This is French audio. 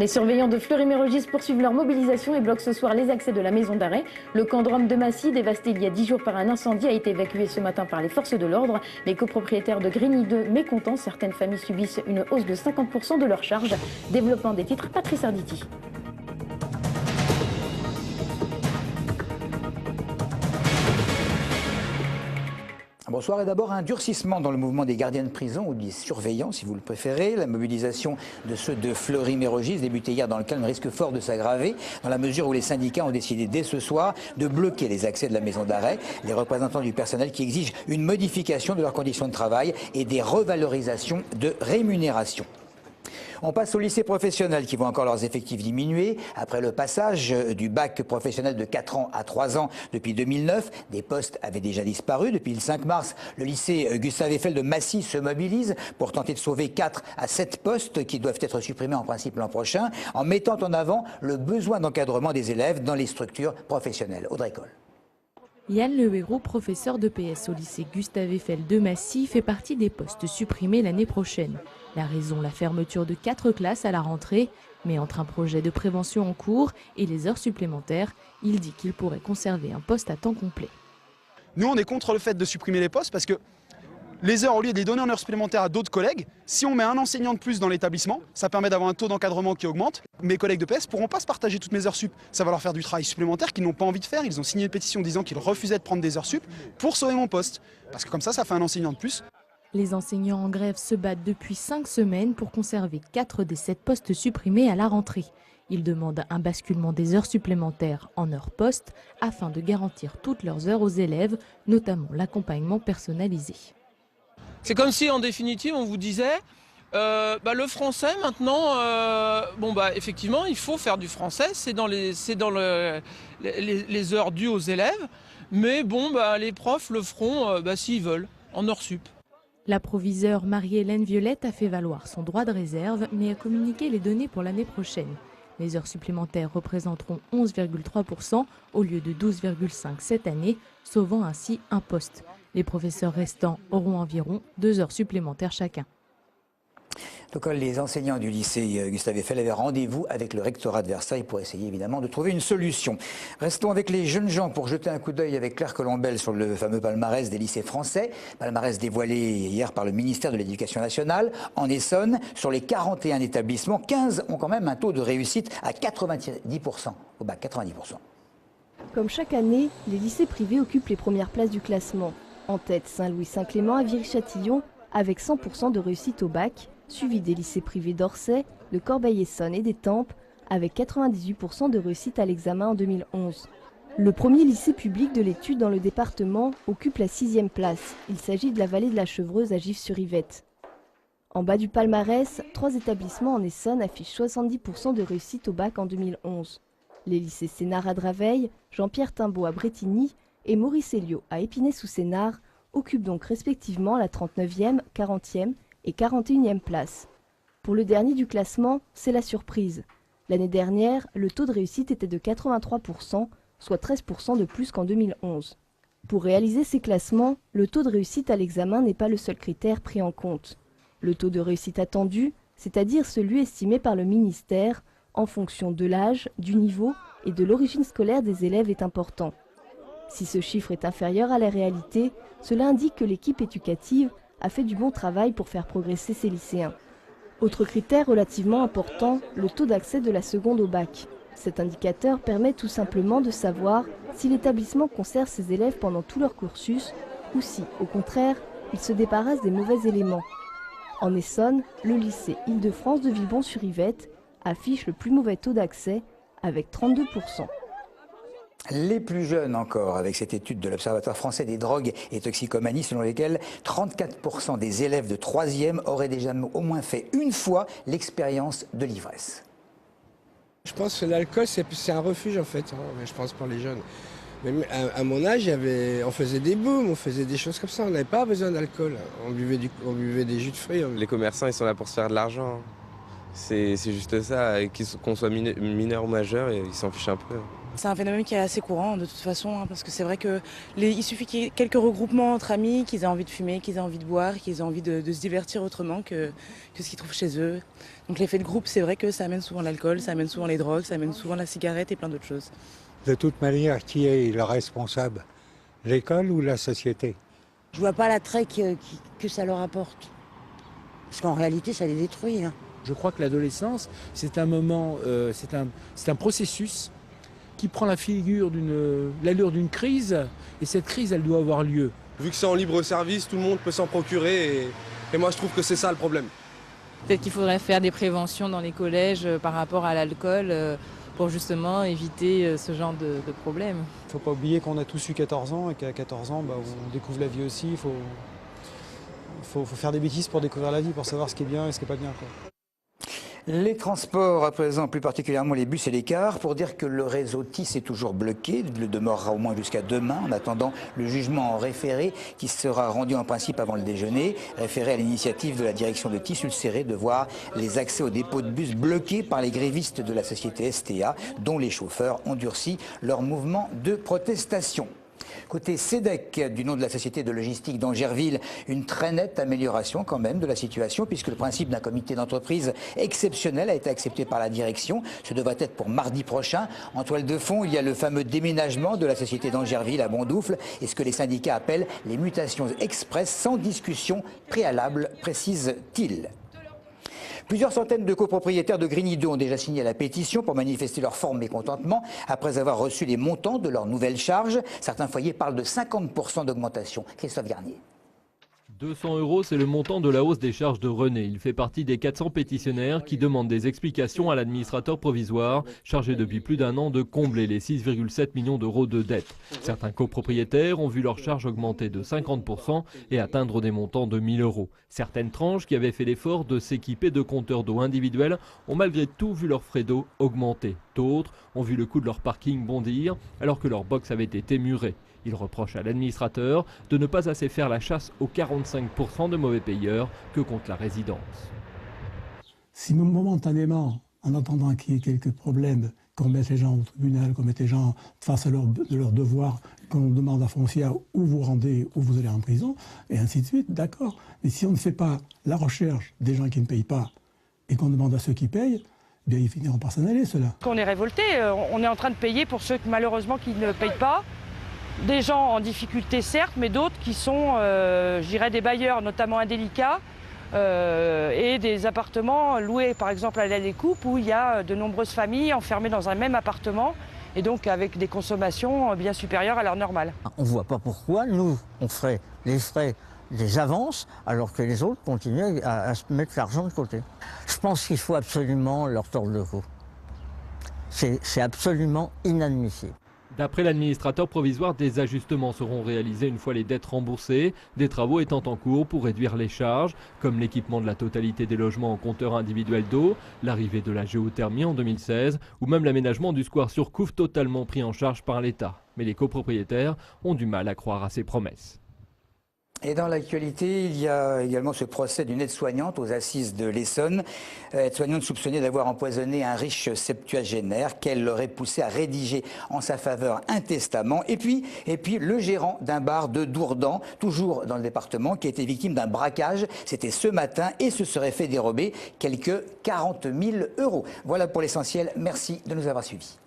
Les surveillants de Fleury-Mérogis poursuivent leur mobilisation et bloquent ce soir les accès de la maison d'arrêt. Le camp de Rome de Massy, dévasté il y a 10 jours par un incendie, a été évacué ce matin par les forces de l'ordre. Les copropriétaires de Grigny 2 mécontents, certaines familles subissent une hausse de 50% de leurs charges. Développement des titres, Patrice Arditi. Bonsoir. Et d'abord, un durcissement dans le mouvement des gardiens de prison ou des surveillants, si vous le préférez. La mobilisation de ceux de Fleury-Mérogis, débutée hier dans le calme, risque fort de s'aggraver dans la mesure où les syndicats ont décidé dès ce soir de bloquer les accès de la maison d'arrêt. Les représentants du personnel qui exigent une modification de leurs conditions de travail et des revalorisations de rémunération. On passe au lycée professionnel qui voit encore leurs effectifs diminuer. Après le passage du bac professionnel de 4 ans à 3 ans depuis 2009, des postes avaient déjà disparu. Depuis le 5 mars, le lycée Gustave Eiffel de Massy se mobilise pour tenter de sauver 4 à 7 postes qui doivent être supprimés en principe l'an prochain, en mettant en avant le besoin d'encadrement des élèves dans les structures professionnelles. Audrey Coll. Yann Le Hérault, professeur de PS au lycée Gustave Eiffel de Massy, fait partie des postes supprimés l'année prochaine. La raison, la fermeture de 4 classes à la rentrée. Mais entre un projet de prévention en cours et les heures supplémentaires, il dit qu'il pourrait conserver un poste à temps complet. Nous, on est contre le fait de supprimer les postes parce que les heures, au lieu de les donner en heures supplémentaires à d'autres collègues, si on met un enseignant de plus dans l'établissement, ça permet d'avoir un taux d'encadrement qui augmente. Mes collègues de PS ne pourront pas se partager toutes mes heures sup. Ça va leur faire du travail supplémentaire qu'ils n'ont pas envie de faire. Ils ont signé une pétition disant qu'ils refusaient de prendre des heures sup pour sauver mon poste. Parce que comme ça fait un enseignant de plus. Les enseignants en grève se battent depuis 5 semaines pour conserver 4 des 7 postes supprimés à la rentrée. Ils demandent un basculement des heures supplémentaires en heures poste afin de garantir toutes leurs heures aux élèves, notamment l'accompagnement personnalisé. C'est comme si, en définitive, on vous disait le français, maintenant, effectivement, il faut faire du français, c'est dans les heures dues aux élèves, mais les profs le feront s'ils veulent, en heures sup. La proviseure Marie-Hélène Violette a fait valoir son droit de réserve, mais a communiqué les données pour l'année prochaine. Les heures supplémentaires représenteront 11,3% au lieu de 12,5% cette année, sauvant ainsi un poste. Les professeurs restants auront environ 2 heures supplémentaires chacun. Donc, les enseignants du lycée Gustave Eiffel avaient rendez-vous avec le rectorat de Versailles pour essayer évidemment de trouver une solution. Restons avec les jeunes gens pour jeter un coup d'œil avec Claire Colombel sur le fameux palmarès des lycées français. Palmarès dévoilé hier par le ministère de l'Éducation nationale. En Essonne, sur les 41 établissements, 15 ont quand même un taux de réussite à 90% au bac, 90%. Comme chaque année, les lycées privés occupent les premières places du classement. En tête, Saint-Louis-Saint-Clément à Viry-Châtillon avec 100% de réussite au bac, suivi des lycées privés d'Orsay, de Corbeil-Essonnes et d'Étampes avec 98% de réussite à l'examen en 2011. Le premier lycée public de l'étude dans le département occupe la 6e place. Il s'agit de la vallée de la Chevreuse à Gif-sur-Yvette. En bas du palmarès, 3 établissements en Essonne affichent 70% de réussite au bac en 2011. Les lycées Sénart à Draveil, Jean-Pierre Timbaud à Brétigny et Maurice Elliot à Épinay-sous-Sénart occupent donc respectivement la 39e, 40e et 41e place. Pour le dernier du classement, c'est la surprise. L'année dernière, le taux de réussite était de 83%, soit 13% de plus qu'en 2011. Pour réaliser ces classements, le taux de réussite à l'examen n'est pas le seul critère pris en compte. Le taux de réussite attendu, c'est-à-dire celui estimé par le ministère, en fonction de l'âge, du niveau et de l'origine scolaire des élèves est important. Si ce chiffre est inférieur à la réalité, cela indique que l'équipe éducative a fait du bon travail pour faire progresser ses lycéens. Autre critère relativement important, le taux d'accès de la seconde au bac. Cet indicateur permet tout simplement de savoir si l'établissement conserve ses élèves pendant tout leur cursus ou si, au contraire, il se débarrasse des mauvais éléments. En Essonne, le lycée Île-de-France de Villebon-sur-Yvette affiche le plus mauvais taux d'accès avec 32%. Les plus jeunes encore, avec cette étude de l'Observatoire français des drogues et toxicomanies, selon lesquelles 34% des élèves de 3e auraient déjà au moins fait une fois l'expérience de l'ivresse. Je pense que l'alcool, c'est un refuge en fait, je pense pour les jeunes. Mais à mon âge, on faisait des booms, on faisait des choses comme ça, on n'avait pas besoin d'alcool. On buvait des jus de fruits. Les commerçants, ils sont là pour se faire de l'argent. C'est juste ça, qu'on soit mineur ou majeur, ils s'en fichent un peu. C'est un phénomène qui est assez courant de toute façon, parce que c'est vrai qu'il suffit qu'il y ait quelques regroupements entre amis, qu'ils aient envie de fumer, qu'ils aient envie de boire, qu'ils aient envie de se divertir autrement que ce qu'ils trouvent chez eux. Donc l'effet de groupe, c'est vrai que ça amène souvent l'alcool, ça amène souvent les drogues, ça amène souvent la cigarette et plein d'autres choses. De toute manière, qui est le responsable? L'école ou la société? Je vois pas l'attrait que ça leur apporte. Parce qu'en réalité, ça les détruit. Je crois que l'adolescence, c'est un moment, c'est un processus qui prend l'allure d'une crise, et cette crise, elle doit avoir lieu. Vu que c'est en libre service, tout le monde peut s'en procurer, et moi je trouve que c'est ça le problème. Peut-être qu'il faudrait faire des préventions dans les collèges par rapport à l'alcool pour justement éviter ce genre de problème. Il ne faut pas oublier qu'on a tous eu 14 ans et qu'à 14 ans, on découvre la vie aussi. Il faut faire des bêtises pour découvrir la vie, pour savoir ce qui est bien et ce qui n'est pas bien, quoi. Les transports, à présent, plus particulièrement les bus et les cars, pour dire que le réseau TIS est toujours bloqué. Il le demeurera au moins jusqu'à demain, en attendant le jugement en référé qui sera rendu en principe avant le déjeuner. Référé à l'initiative de la direction de TIS ulcérée de voir les accès aux dépôts de bus bloqués par les grévistes de la société STA, dont les chauffeurs ont durci leur mouvement de protestation. Côté SEDEC, du nom de la société de logistique d'Angerville, une très nette amélioration quand même de la situation, puisque le principe d'un comité d'entreprise exceptionnel a été accepté par la direction. Ce devrait être pour mardi prochain. En toile de fond, il y a le fameux déménagement de la société d'Angerville à Bondoufle et ce que les syndicats appellent les mutations express sans discussion préalable, précise-t-il. Plusieurs centaines de copropriétaires de Grigny 2 ont déjà signé la pétition pour manifester leur fort mécontentement après avoir reçu les montants de leurs nouvelles charges. Certains foyers parlent de 50% d'augmentation. Christophe Garnier. 200 €, c'est le montant de la hausse des charges de René. Il fait partie des 400 pétitionnaires qui demandent des explications à l'administrateur provisoire, chargé depuis plus d'un an de combler les 6,7 millions d'euros de dettes. Certains copropriétaires ont vu leurs charges augmenter de 50% et atteindre des montants de 1 000 €. Certaines tranches qui avaient fait l'effort de s'équiper de compteurs d'eau individuels ont malgré tout vu leurs frais d'eau augmenter. D'autres ont vu le coût de leur parking bondir alors que leur box avait été murée. Il reproche à l'administrateur de ne pas assez faire la chasse aux 45% de mauvais payeurs que compte la résidence. Si momentanément, en attendant qu'il y ait quelques problèmes, qu'on mette les gens au tribunal, qu'on mette les gens face à de leurs devoirs, qu'on demande à Foncière où vous rendez, où vous allez en prison, et ainsi de suite, d'accord. Mais si on ne fait pas la recherche des gens qui ne payent pas et qu'on demande à ceux qui payent, bien ils finiront par s'en aller, ceux-là. On est révoltés, on est en train de payer pour ceux malheureusement qui ne payent pas. Des gens en difficulté certes, mais d'autres qui sont, je dirais, des bailleurs notamment indélicats et des appartements loués par exemple à la découpe où il y a de nombreuses familles enfermées dans un même appartement et donc avec des consommations bien supérieures à leur normale. On ne voit pas pourquoi nous, on ferait les frais des avances alors que les autres continuent à se mettre l'argent de côté. Je pense qu'il faut absolument leur tordre le cou. C'est absolument inadmissible. D'après l'administrateur provisoire, des ajustements seront réalisés une fois les dettes remboursées, des travaux étant en cours pour réduire les charges, comme l'équipement de la totalité des logements en compteur individuel d'eau, l'arrivée de la géothermie en 2016 ou même l'aménagement du square sur Couve totalement pris en charge par l'État. Mais les copropriétaires ont du mal à croire à ces promesses. Et dans l'actualité, il y a également ce procès d'une aide-soignante aux assises de l'Essonne. Aide-soignante soupçonnée d'avoir empoisonné un riche septuagénaire qu'elle l'aurait poussé à rédiger en sa faveur un testament. Et puis le gérant d'un bar de Dourdan, toujours dans le département, qui a été victime d'un braquage. C'était ce matin et se serait fait dérober quelques 40 000 €. Voilà pour l'essentiel. Merci de nous avoir suivis.